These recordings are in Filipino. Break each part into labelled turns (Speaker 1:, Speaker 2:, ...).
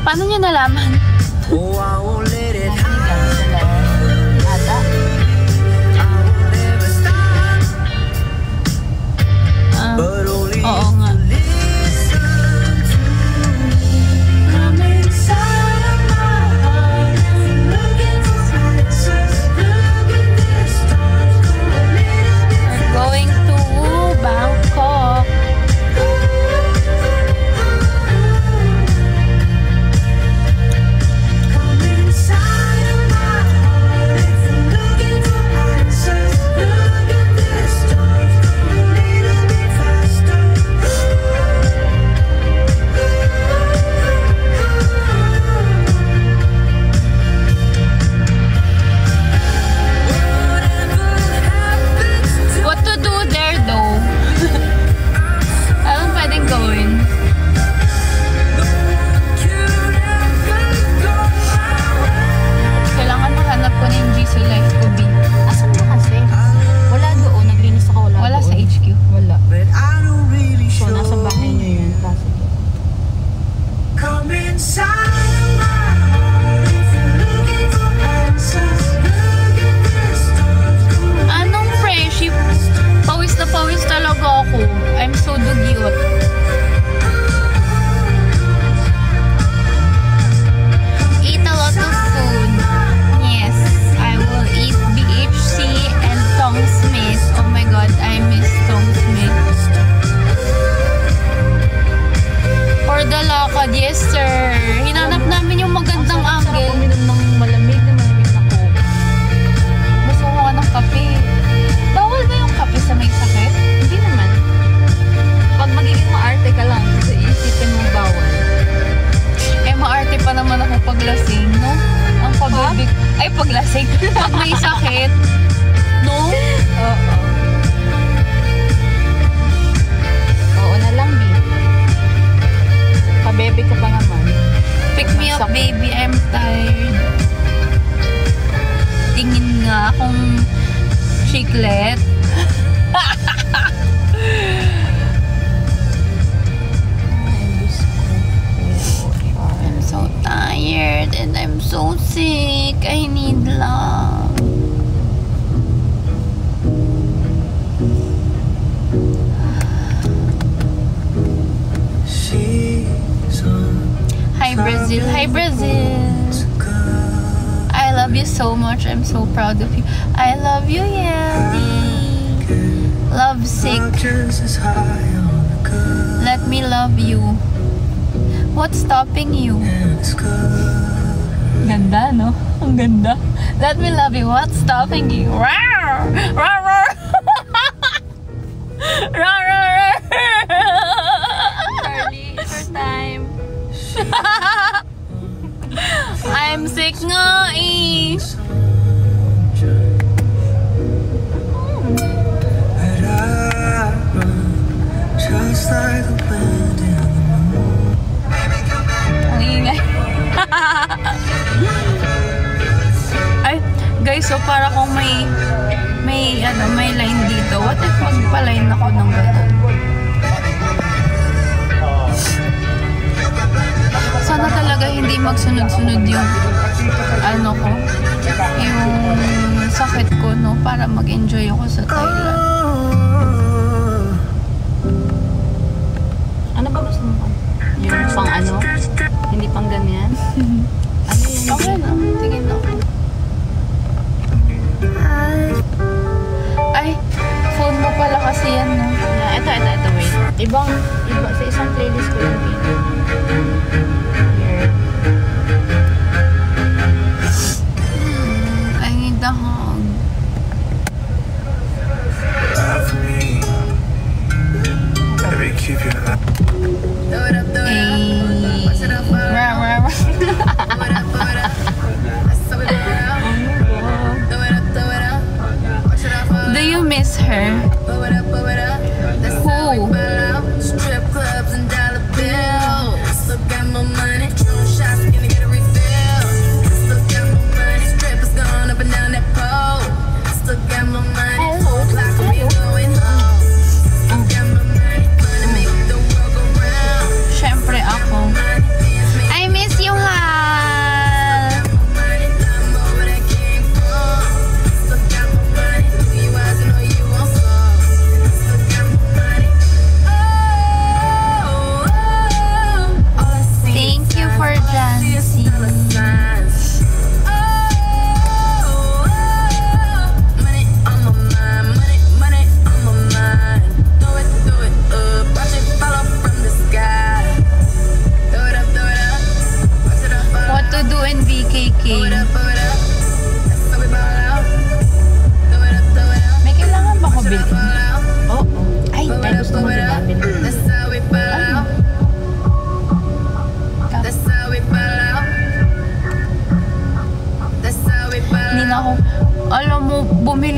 Speaker 1: Paano nyo nalaman?
Speaker 2: Oh, I won't let it
Speaker 3: Ata.
Speaker 2: never stop. But only
Speaker 1: Oo nga.
Speaker 2: listen to me. Come inside of my heart and look into faces. Look at the stars. Go a little bit.
Speaker 1: We're going to Bangkok.
Speaker 2: Come inside of my heart and look into faces. Look at the stars. Go a little bit faster.
Speaker 1: What to do there though? Anong pwedeng gawin? Kailangan mahanap ko na yung Jisoo Life ko, B.
Speaker 3: Asan ba kasi? Wala doon. Naglinis ako.
Speaker 1: Wala sa
Speaker 3: doon.
Speaker 1: HQ.
Speaker 3: Wala.
Speaker 2: But I don't really
Speaker 3: So,
Speaker 2: show
Speaker 3: nasa bahay niyo yun. Kasi.
Speaker 2: Come inside of my heart if you're looking for answers. Look at the stars.
Speaker 1: Anong friendship? Pawis na pawis talaga ako. I'm so dugyot. Eat a lot of food. Yes, I will eat BHC and Tong Smith. Oh my god, I miss Tong Smith. For the lakad, yes sir. Hinanap namin yung magandang
Speaker 3: Sarap
Speaker 1: angle.
Speaker 3: uminom ng malamig na coke.
Speaker 1: Gusto ko nga ng kape. Bawal ba yung kape sa may sakit?
Speaker 3: Hindi naman. Pag magiging maarte ka lang, kasi isipin mong bawal.
Speaker 1: Eh, maarte pa naman ako paglasing, no? Ang pabibig... Ay, paglasing. Pag may sakit. No?
Speaker 3: Oo. Oo na lang, B. Pabebe ka pa naman.
Speaker 1: Pick me up, baby. I'm tired. Tingin nga akong chiclet. I'm so tired and I'm so sick. I need love.
Speaker 2: She's on
Speaker 1: Hi, Brazil. Hi, Brazil. I love you so much. I'm so proud of you. I love you, Yelly. Love sick.
Speaker 2: just as high on the good
Speaker 1: Let me love you. What's stopping you?
Speaker 2: and it's good.
Speaker 1: Ganda, no? Ang ganda. Let me love you. What's stopping you? Rawr! Rawr! Rawr! Rawr! Rawr!
Speaker 3: Charlie, it's your time.
Speaker 1: I'm sick nga eh.
Speaker 2: But I run just like the wind in the moon.
Speaker 1: Ang ingay. Ay, guys, so para kung may line dito. What if magpa-line ako ng gano'n? Sana talaga hindi magsunod-sunod yung ano ko, yung sakit ko, no? Para mag-enjoy ako sa Thailand.
Speaker 3: Ano ba gusto mo? Yung pang ano? Hindi pang ganyan? Ano yun?
Speaker 1: Okay na, tingin ako. Ay, phone mo pala kasi yan, no?
Speaker 3: Ito, wait. Iba, sa isang playlist ko yung video. Here.
Speaker 1: I need a hug.
Speaker 2: Baby, keep your eye.
Speaker 1: Rah, rah, rah. Do you miss her? Who?
Speaker 2: Strip clubs and dollar bills. Look at my money. Shots gonna get a refill. Look at my money. Strippers going up and down that pole. Look at my money. Clock will be going home. Look at my money. Money make the world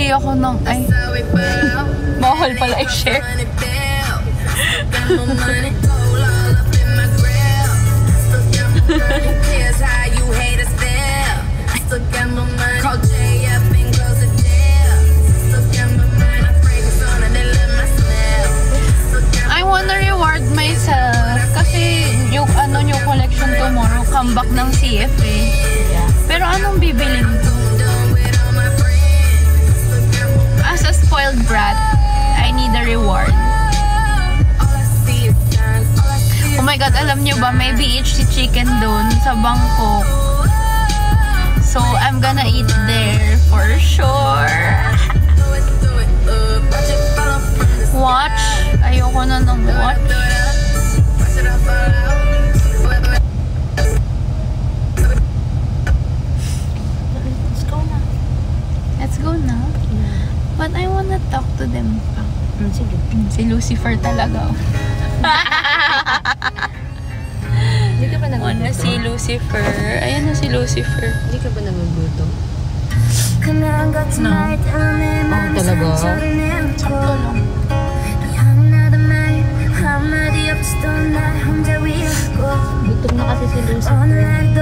Speaker 1: Bumili ako ng... Ay, bawal pala i-share. I wanna reward myself kasi yung ano new collection tomorrow, comeback ng CF eh. Pero anong bibilin ko? As a spoiled brat, I need a reward. Oh my god, alam nyo ba, may BHC chicken doon sa Bangkok. So, I'm gonna eat there for sure. Watch. Ayoko na ng watch.
Speaker 3: Let's go na.
Speaker 1: Let's go na. But I wanna talk to them pa.
Speaker 3: Sige.
Speaker 1: Si Lucifer talaga.
Speaker 3: Hindi ka ba
Speaker 1: Ano
Speaker 3: nagluto?
Speaker 1: si Lucifer? Ayan na si Lucifer.
Speaker 3: Hindi ka ba nagluto?
Speaker 1: No.
Speaker 3: Oh, talaga?
Speaker 1: Sakto lang.
Speaker 3: Gutom na kasi si Lucy.
Speaker 2: 오늘도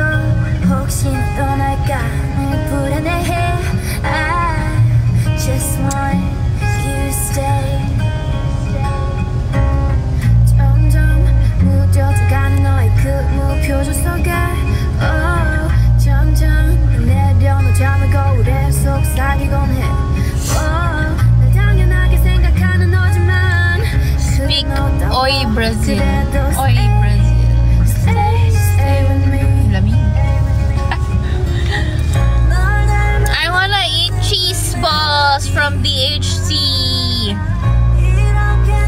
Speaker 2: 혹시 떠날까 불안해해 I just want you to stay 점점 무뎌져가는 너의 그 무표정 속에 점점 내려놓자면 거울에 속삭이곤 해 날 당연하게 생각하는 너지만
Speaker 1: Speak Oi Brazil. Oi Brazil.
Speaker 2: Stay with me
Speaker 1: Lamig. I wanna eat cheese balls from DHC.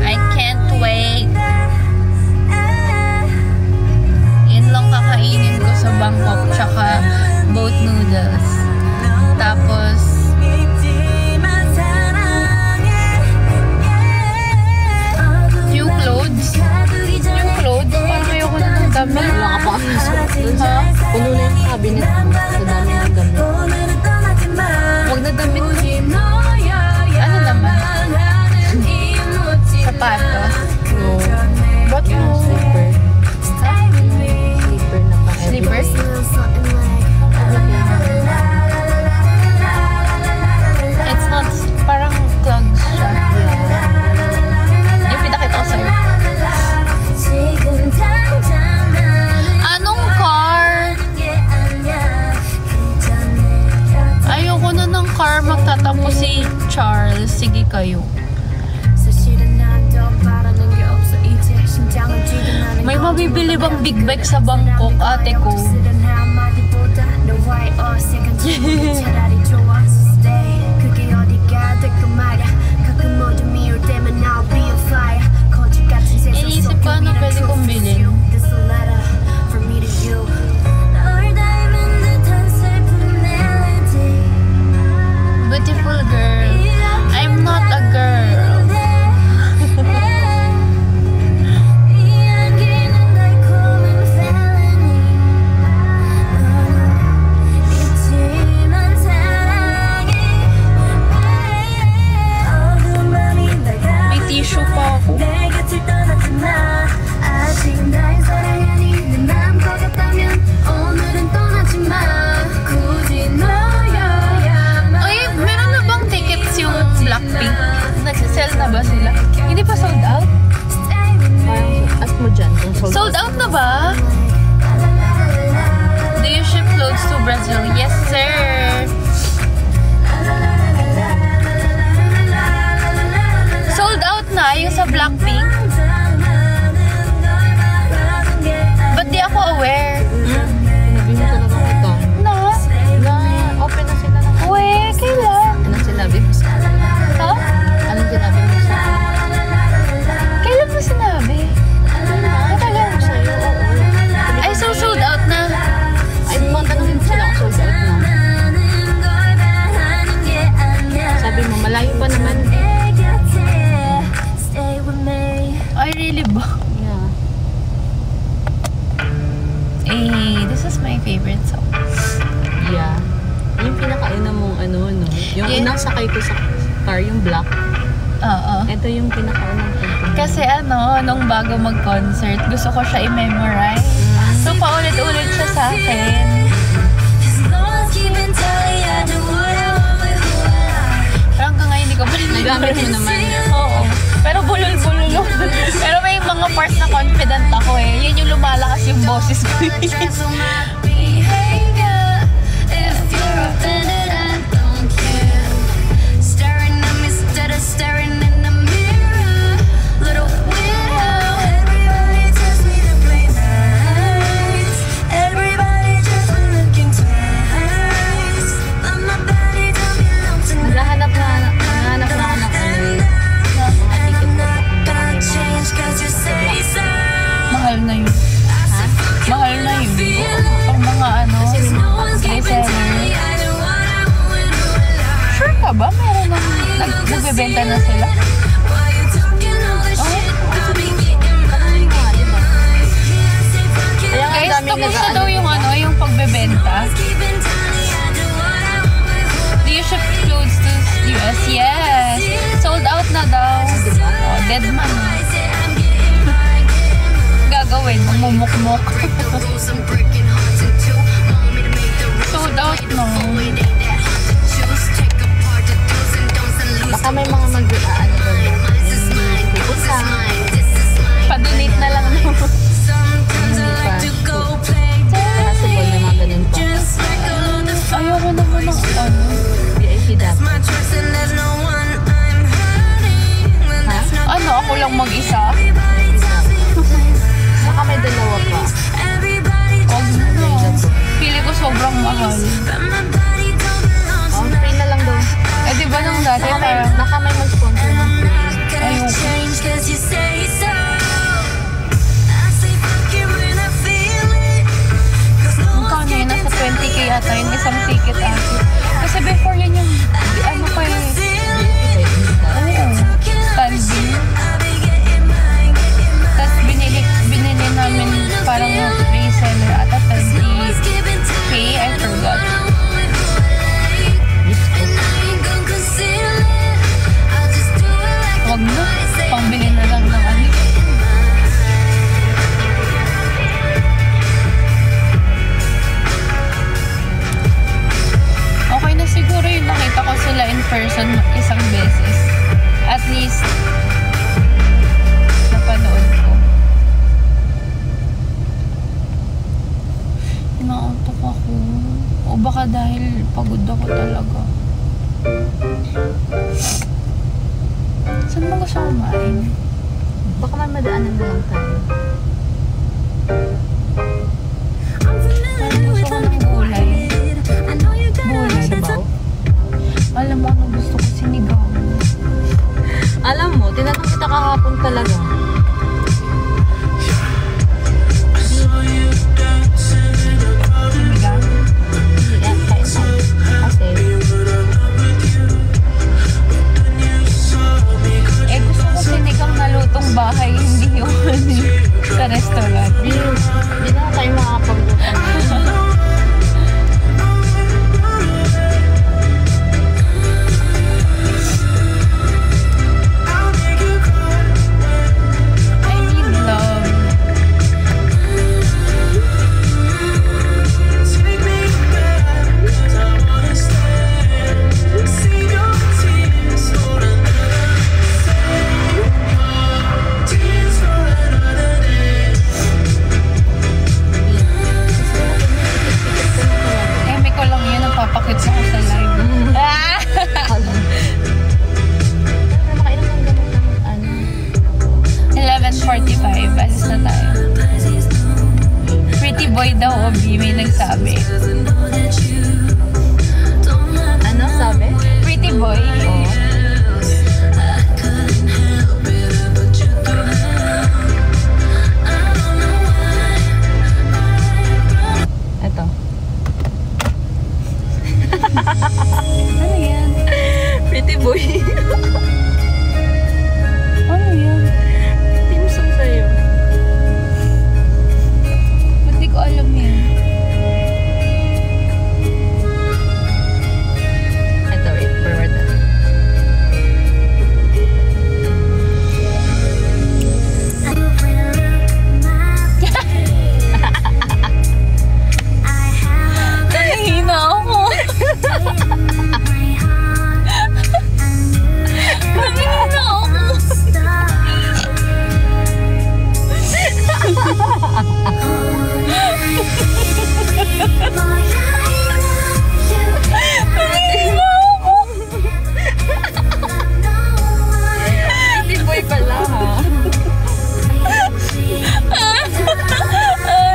Speaker 1: I can't wait. Yun lang kakainin ko sa Bangkok. Tsaka boat noodles. Tapos few clothes. Yung clothes, parang ayoko na ng damit.
Speaker 3: Wala ka pa kami sa
Speaker 1: Ha?
Speaker 3: Puno na yung cabinet mo. Sa dami ng gamit.
Speaker 1: Huwag na damit. Ano naman? Sapatos.
Speaker 3: No.
Speaker 1: Ba't
Speaker 3: Yung
Speaker 1: mo?
Speaker 3: slipper. Slipper na pang
Speaker 1: Slippers? It's not, parang clogs siya. Yung pinakita ko sa'yo. Anong car? Ayoko na ng car. Magtatapos si Charles. Sige kayo. May mabibili bang big bike sa Bangkok, ate ko? Inisip ko ano pwede kong bilhin. Beautiful girl. I'm not a girl. May tissue pa ako. Ay, meron na bang tickets yung Blackpink? Nagsisell na ba sila? Hindi pa sold out?
Speaker 3: Parang ask mo dyan kung
Speaker 1: Sold out na ba? Do you ship clothes to Brazil? Yes, sir. Sold out na yung sa Blackpink? Ba't di ako aware?
Speaker 3: Sinabi mo talaga kita.
Speaker 1: Na?
Speaker 3: Na open na sila ng
Speaker 1: Uwe, kailan?
Speaker 3: Anong sinabi mo sa
Speaker 1: Ha?
Speaker 3: Anong sinabi mo sa
Speaker 1: Kailan mo sinabi? Matagal.
Speaker 3: sa'yo? Oo.
Speaker 1: Ay, so sold out na.
Speaker 3: Ay, tanongin mo sila kung sold out na. Sabi mo, malayo pa naman.
Speaker 1: Ay, really ba?
Speaker 3: Yeah.
Speaker 1: Eh, this is my favorite song.
Speaker 3: Yeah. Yung pinakauna mong ano, no? Yung
Speaker 1: Yeah.
Speaker 3: unang sakay ko sa car, yung black.
Speaker 1: Oo.
Speaker 3: Ito yung pinakaunang kanta.
Speaker 1: Kasi nung bago mag-concert, gusto ko siya i-memorize. So, paulit-ulit siya sa akin. Pero hanggang ngayon, hindi ko pa rin
Speaker 3: Nagamit mo naman.
Speaker 1: Oo. Pero bulol-bulol. Pero may mga parts na confident ako eh. Yun yung lumalakas yung boses ko.
Speaker 2: Staring in the mirror, little widow. Everybody tells me to play nice. Everybody just looking twice. But my body don't belong to me.
Speaker 3: Naghahanap na ako ng mga ticket ko.
Speaker 2: Gotta change 'cause you say so.
Speaker 1: Mahal na yun. Mahal na yun. Pang mga
Speaker 2: No one's keeping
Speaker 1: reseller.
Speaker 2: tally. I do what I want, do it loud.
Speaker 1: Sure ka ba? Meron na nagbebenta na sila.
Speaker 2: While you talking all this shit, I'll be getting mine, getting mine. Yeah, I say fuck it.
Speaker 3: Kaya nga ang
Speaker 1: Guys,
Speaker 3: daming
Speaker 1: tapos na
Speaker 3: nag-ano.
Speaker 1: daw yung yung pagbebenta.
Speaker 2: Keeping tally, I do what I want.
Speaker 1: Do you ship clothes to US? Yes. Sold out na daw. Oh, dead man.
Speaker 2: I say I'm getting mine, getting
Speaker 1: Gagawin, mamumukmok.
Speaker 2: mine. Rules I'm breaking hearts in two. Want me to make the rules.
Speaker 1: Sold out no.
Speaker 2: It ain't that hard to choose. Take apart the do's and don'ts and lose.
Speaker 3: Baka may mga mag-ano doon.
Speaker 2: This is mine, this is mine, this is mine.
Speaker 1: Pa-donate na lang no.
Speaker 2: Sometimes I like to go play
Speaker 3: Possible na mga ganun pa.
Speaker 2: just like all the
Speaker 1: Ayoko naman ng
Speaker 3: VIP
Speaker 2: That's
Speaker 3: dapat.
Speaker 2: my choice and there's no one I'm hurting. When there's no
Speaker 1: Ako lang mag-isa.
Speaker 2: everybody tells me to play nice.
Speaker 3: Baka may dalawa pa.
Speaker 2: Everybody
Speaker 1: Huwag
Speaker 2: just
Speaker 1: na. Pili ko sobrang mahal.
Speaker 2: but my body don't belong to
Speaker 3: Oh,
Speaker 2: me.
Speaker 3: free na lang daw.
Speaker 1: Eh di ba nung dati parang
Speaker 3: Baka may mag-sponsor ng free.
Speaker 2: Gotta
Speaker 1: Ayoko.
Speaker 2: change 'cause you say so. I say fuck it when I feel it. 'Cause no one's
Speaker 1: magkano yun? Nasa
Speaker 2: keeping
Speaker 1: 20k yata yung isang ticket ate. Kasi before yun yung pa eh. Oo. Standing. Tapos binili namin parang reseller ata 20k. I forgot. Wag na. Pambili na lang ng ano. Okay na siguro yung nakita ko sila in person isang beses. At least, napanood ko. Inaantok ako. O baka dahil pagod ako talaga. Saan mo gusto kumain?
Speaker 3: Baka may madaanan na lang tayo.
Speaker 1: Gusto ko ng gulay. Gulay.
Speaker 3: Sabaw.
Speaker 1: Alam mo ano gusto ko? Sinigang.
Speaker 3: Alam mo, tinanong kita kahapon talaga.
Speaker 1: Sinigang?
Speaker 3: Yan, kain tayo. Kasi,
Speaker 1: Eh gusto ko sinigang na lutong bahay, hindi yung sa restaurant.
Speaker 3: di na tayo makakapaglutan.
Speaker 1: I need love. Eme ko lang yun, nagpapakit ako sa live. Ah!
Speaker 3: Pero makainom ng gamot ng ano.
Speaker 1: 11:45, alis na tayo. Pretty boy daw, Obi, may nagsabi.
Speaker 3: Ano sabi?
Speaker 1: Pretty boy?
Speaker 3: Oo. Ito.
Speaker 1: Ano yan?
Speaker 3: Pretty boy.
Speaker 1: Ano yan?
Speaker 3: Team song sa'yo.
Speaker 1: Ba't di ko alam yan?
Speaker 3: Ito, wait. Forward na. Hindi boy pala ha.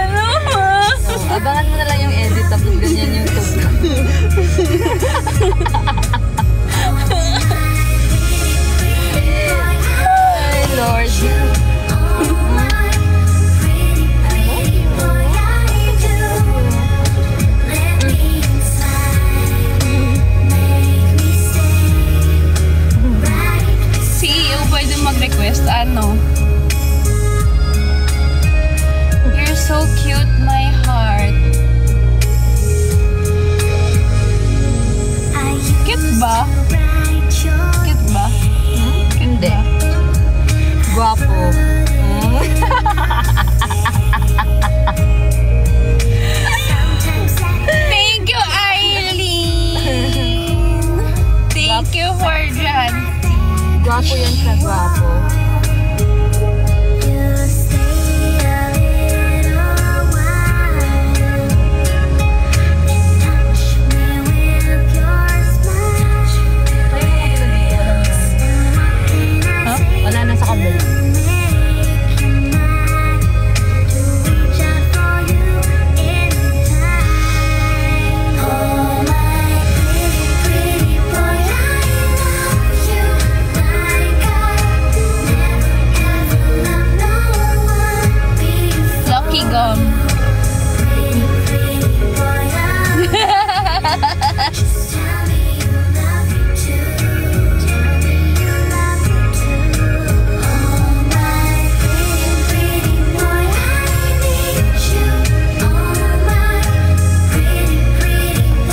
Speaker 1: Ano ha?
Speaker 3: Abangan mo na lang yung edit tapos ganyan yung tugtog. Ay, Lord.
Speaker 1: CEO, pwede mag-request, ano? You're so cute, my heart. Cute ba? Cute ba?
Speaker 3: Hindi. Guwapo.
Speaker 1: Thank you, Eileen! Thank you for Jancy.
Speaker 3: Guwapo yan siya, guwapo. Wala na sa kabila.
Speaker 1: Lucky gum.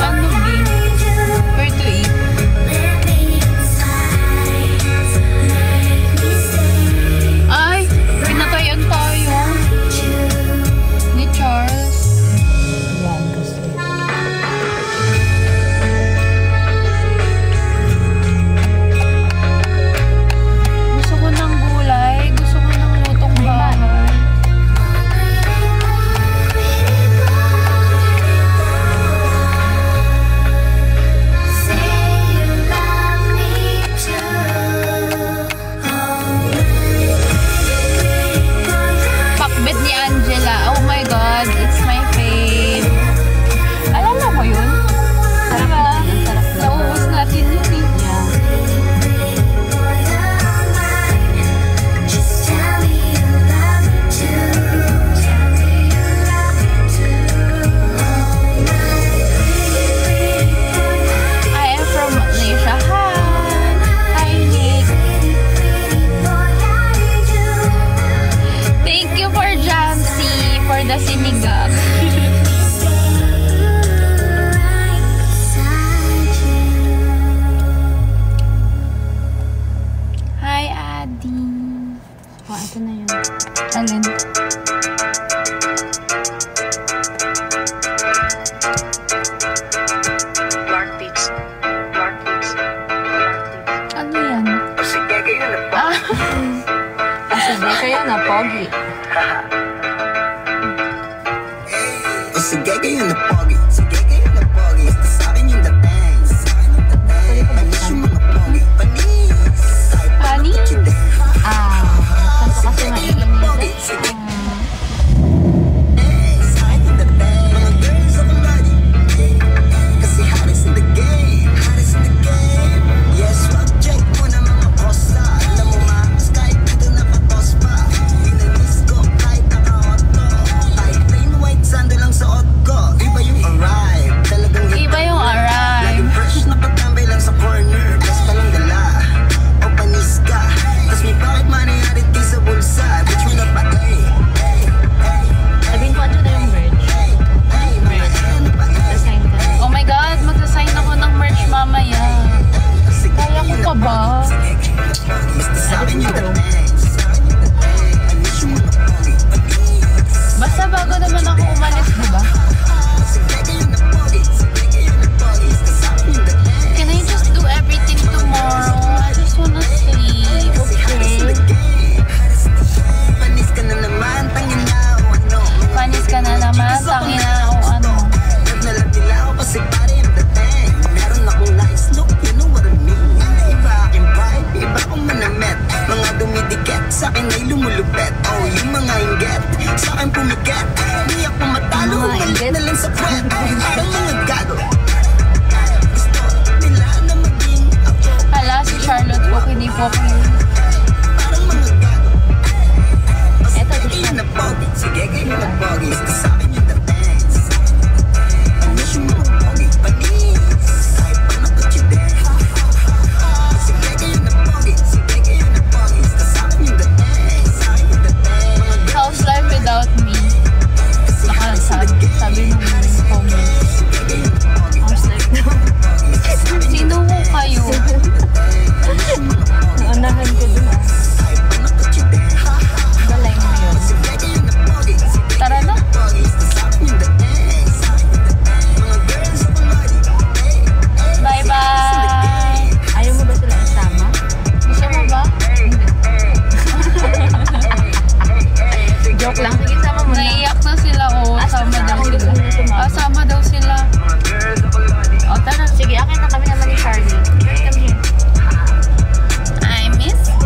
Speaker 1: Ano, Bing? Where to eat? Ay, pinatayan tayo ni Charles.
Speaker 3: Yan kasi.
Speaker 1: Gusto ko ng gulay. Gusto ko ng lutong bahay. Pakbet ni Angela. Oh my God, it's my fave. Alam mo ko yun?
Speaker 3: Sarap na. Sarap na.
Speaker 1: Nauubos natin yun eh.
Speaker 3: Yeah. I am from Malaysia. Hi, Nick. Thank you for Jancy for the sinigang. Hi, Adi. Oh, ito na yun.
Speaker 1: Alin? Ano yan? Ah,
Speaker 3: Kasi di kayo na, pogi.
Speaker 4: Sige kayo na pogi. Sige kayo na pogi. Basta sa akin yung the bang. Panis yung mga pogi. Panis.
Speaker 1: Panis?
Speaker 3: Santo kasi mainit.
Speaker 4: Sa akin yung the bang. Mga girls ako lagi. Kasi Harris in the game. Harris in the game. Yes, wag check mo na mga posta. Alam mo ma, kahit dito nakatos pa. Pinanis ko kahit naka-auto. Kahit plain white sando lang sa ot ko. Iba yung bigat. Di ako matalo, malit na lang sa puwet. Ang mga gago. Gusto nila na maging ako.
Speaker 1: Hala, si Charlotte po, hindi po ako yun.
Speaker 4: Parang mga gago.
Speaker 3: Eto,
Speaker 4: Sige yun na pogi. Sige kayo na pogi. Sa akin yung the best. Panis yung mga pogi. Panis. Kahit pa nakot you there. Sige kayo na pogi. Sige kayo na pogi. Sa akin yung the best. Sa akin yung the best.
Speaker 1: How's life without me? Baka sabi nung comment. How's life now? Sino ko kayo?
Speaker 3: naunahan ko dun ah. Balay mo yun.
Speaker 1: Tara na. Bye-bye!
Speaker 3: Ayaw mo ba sila isama?
Speaker 1: Gusto mo ba?
Speaker 3: Joke lang. Sige, sama mo na.
Speaker 1: Naiyak na sila, oh. Sama daw sila. Sama daw sila. O, tara.
Speaker 3: Sige, akin na kami naman ni Charlie. Come here.
Speaker 1: I miss you.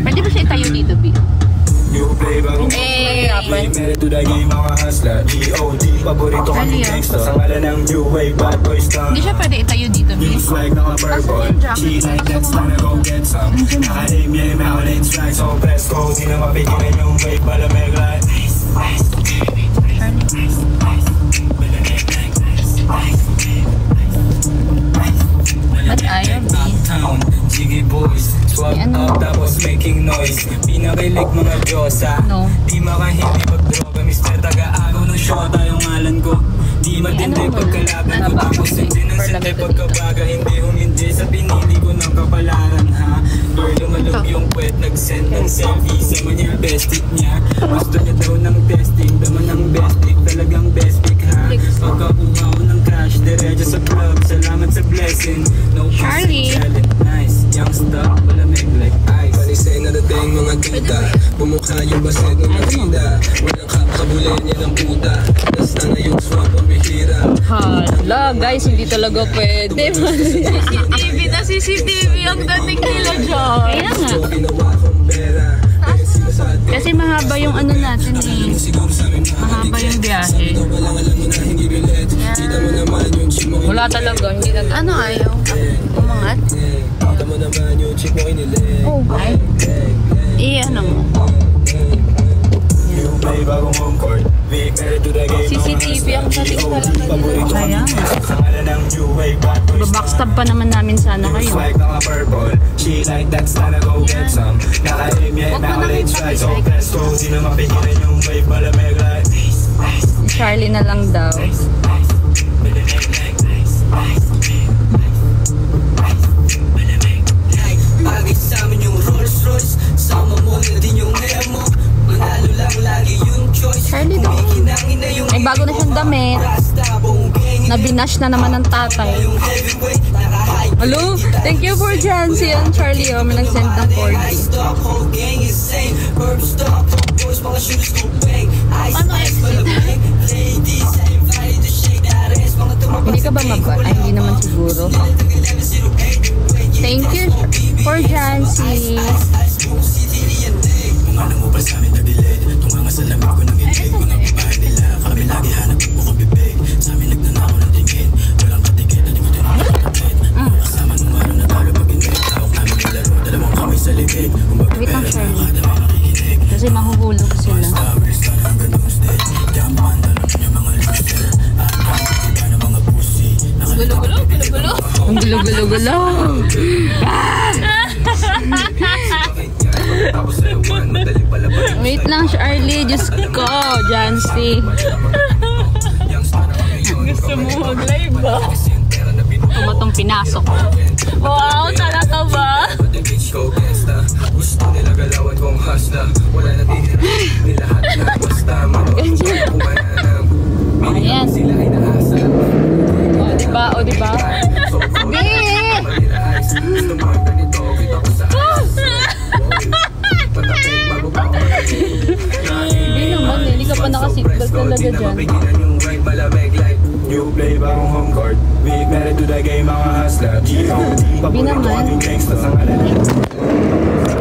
Speaker 3: Pwede ba siya itayo dito, B?
Speaker 5: New play bagong
Speaker 1: Eh,
Speaker 5: married to the game, mga hustler G.O.D. Paborito kami
Speaker 3: Ano yan?
Speaker 5: gangsta Sa ngala ng new wave, bad boys na
Speaker 3: Hindi siya pwede itayo dito, B.
Speaker 5: Yung swag na ka-purple She like that's time to go get some Naka-aim, yeah, Madeline strike So press go, di na mapigilan yung wave Malamig like
Speaker 1: ba't ayaw, B?
Speaker 5: Town, Jiggy boys Swag
Speaker 3: Ano?
Speaker 5: up tapos making noise Pinakilig mga Diyosa
Speaker 1: No.
Speaker 5: Di makahindi pag-droga Mr. Taga-araw ng shota yung ngalan ko Di matindi
Speaker 3: ano mo?
Speaker 5: pagkalaban
Speaker 3: Ano
Speaker 5: ko
Speaker 3: ba?
Speaker 5: Tapos hindi ng
Speaker 3: Or
Speaker 5: sindi
Speaker 3: lagot
Speaker 5: pagkabaga Hindi humindi sa pinili ko ng kapalaran ha Girl lumalog yung puwet Nag-send ng selfie sa manya bestie niya Gusto niya daw ng testing Daman ng best pick Talagang best pick ha Pagkakuha ko ng cash Diretso sa club Salamat sa blessing No
Speaker 3: Charlie.
Speaker 5: challenge Nice Youngster Malamig like ice
Speaker 6: Panisay na dating mga tita Bumukha yung baset ng matida Walang kabulen yan ang puta Basta na yung swap ang bihira
Speaker 3: Hala, guys, hindi talaga pwede.
Speaker 1: CCTV na CCTV ang dating nila dyan.
Speaker 3: Kaya nga.
Speaker 6: So ginawa kong pera Kaya sinasabi
Speaker 3: Kasi mahaba yung ano natin eh.
Speaker 6: siguro sa amin
Speaker 3: Mahaba yung biyahe.
Speaker 6: Walang alam mo na hindi bilet Kita mo naman yung chick mo
Speaker 3: Wala talaga, hindi na.
Speaker 1: Ano ayaw? Umangat?
Speaker 6: Kita mo naman yung chick mo inilig
Speaker 3: Oh, ay. Ano mo?
Speaker 5: New play bagong home court Big married to the game
Speaker 1: CCTV ang dating talaga nila.
Speaker 5: Paborito
Speaker 3: Kaya
Speaker 5: kami Sa ngala ng new wave Bad boys
Speaker 3: Babackstab pa naman namin sana
Speaker 5: Yung
Speaker 3: kayo.
Speaker 5: swag na ka-purple She like that's time to go get some Naka-aim yeah,
Speaker 1: Huwag mo
Speaker 5: Madeline
Speaker 1: namin
Speaker 5: strike So
Speaker 1: pakisay.
Speaker 5: press go, di na mapigilan yung wave Malamig like
Speaker 3: Charlie na lang daw.
Speaker 6: Bagay sa amin yung Rolls Royce Sama mo na din yung hair mo Manalo lang lagi yung choice
Speaker 3: Charlie daw.
Speaker 6: Kumikinangin na yung
Speaker 3: May bago na siyang damit.
Speaker 6: Rasta buong gang
Speaker 3: Nabinash na naman ng tatay.
Speaker 6: Yung heavyweight Naka-high
Speaker 3: Hello? Thank you for Jancy and Charlie. Oh, may nag-send ng 40.
Speaker 6: Stop, whole gang insane Verb stop, boys mga shooters go bang Ice, ice, malamig Ladies, I invited to shake that ass Mga tumabas
Speaker 3: Hindi ka ba mag- Ay, hindi naman siguro. Thank you for Jancy.
Speaker 5: Ano mo ba sa amin nag-delay Tunganga sa lamig ko ng ilig Mga babae nila Kami lagi hanap mo ko bibig Sa amin nagnanako ng tingin Walang katikit Hindi ko din ako nakapit Kasama nung araw natalo pag hindi Tawag namin nilaro Dalawang kamay sa libig Kung
Speaker 3: Wait lang,
Speaker 5: magpapera
Speaker 3: Charlie.
Speaker 5: Kada mga nakikinig
Speaker 3: Kasi mahuhulog sila.
Speaker 5: Towers ka na hanggang stage Yaman Tanong niya mga lobster Iba na mga pussy
Speaker 1: Gulo-gulo, gulo-gulo.
Speaker 3: Ang gulo-gulo-gulo.
Speaker 5: Tapos sa iwan Madaling palabas
Speaker 3: Wait lang, Charlie. Diyos ko, Jancy.
Speaker 1: Gusto mo mag-live ba?
Speaker 3: Tumatong pinasok.
Speaker 1: Wow, talaga ba?
Speaker 5: Gusto nila galawan kong hasta Wala na tira Nilahat na basta Manong
Speaker 3: Ayan.
Speaker 5: sila ay naasa
Speaker 3: O, diba? O, diba? Hindi!
Speaker 5: Gusto mo ang ganito Kita ko sa ayos Patapit bago pa ako
Speaker 3: Hindi naman, hindi ka pa nakaseatbelt talaga dyan.
Speaker 5: Mapigilan yung vibe malamig like New play, bagong home court. We married to the game, mga hustler. G.O.D. Paborito
Speaker 3: naman.
Speaker 5: kaming gangsta sa ngalan.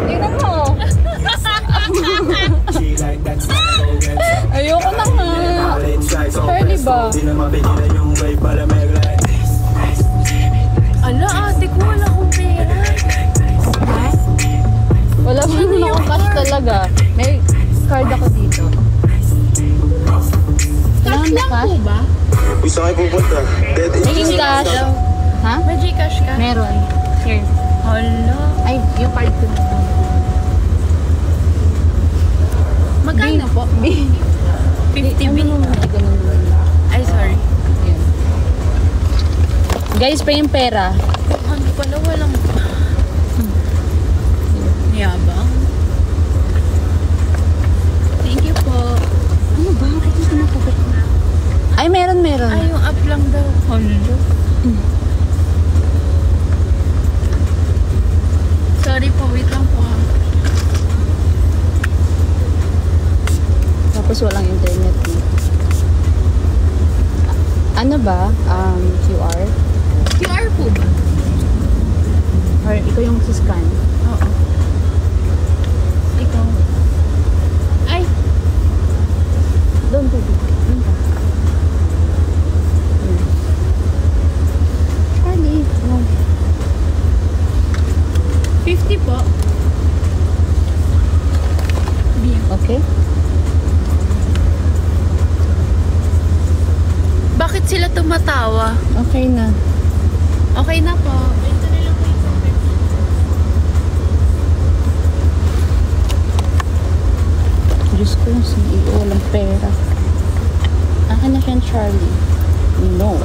Speaker 3: Tingnan mo.
Speaker 5: She like that, so go get some.
Speaker 3: Ayoko na nga. Charlie ba?
Speaker 5: Di na mapigilan yung vibe pala may glide.
Speaker 1: Ala, ate ko, wala akong pera.
Speaker 3: Wala pa naman akong cash talaga. May card ako dito. Kailangan mo cash?
Speaker 1: ba?
Speaker 5: Uy, saan kayo pupunta? Dead end.
Speaker 3: May cash. Ha?
Speaker 1: May Gcash ka?
Speaker 3: Meron. Here.
Speaker 1: Hala.
Speaker 3: Ay, yung card ko na.
Speaker 1: Magkano po? 50
Speaker 3: Ano naman? Ganun naman.
Speaker 1: Ay, sorry.
Speaker 3: Yan. Guys, pa yung pera.
Speaker 1: Ano pala, walang... Yabang. Thank you po.
Speaker 3: Ano ba? Bakit hindi napagat? Ay, meron.
Speaker 1: Ay, yung up lang daw. Hala. Sorry po, wait lang po.
Speaker 3: Tapos walang internet. Ano ba? QR?
Speaker 1: QR po ba?
Speaker 3: Or ikaw yung scan?
Speaker 1: Oo. Ikaw. Ay,
Speaker 3: Doon po. Doon ka. Ayan. Charlie. No.
Speaker 1: 50 po.
Speaker 3: Okay?
Speaker 1: Bakit sila tumatawa?
Speaker 3: Okay na.
Speaker 1: Okay na po.
Speaker 3: Diyos ko, yung CEO, walang pera. Akin na siya, Charlie. No.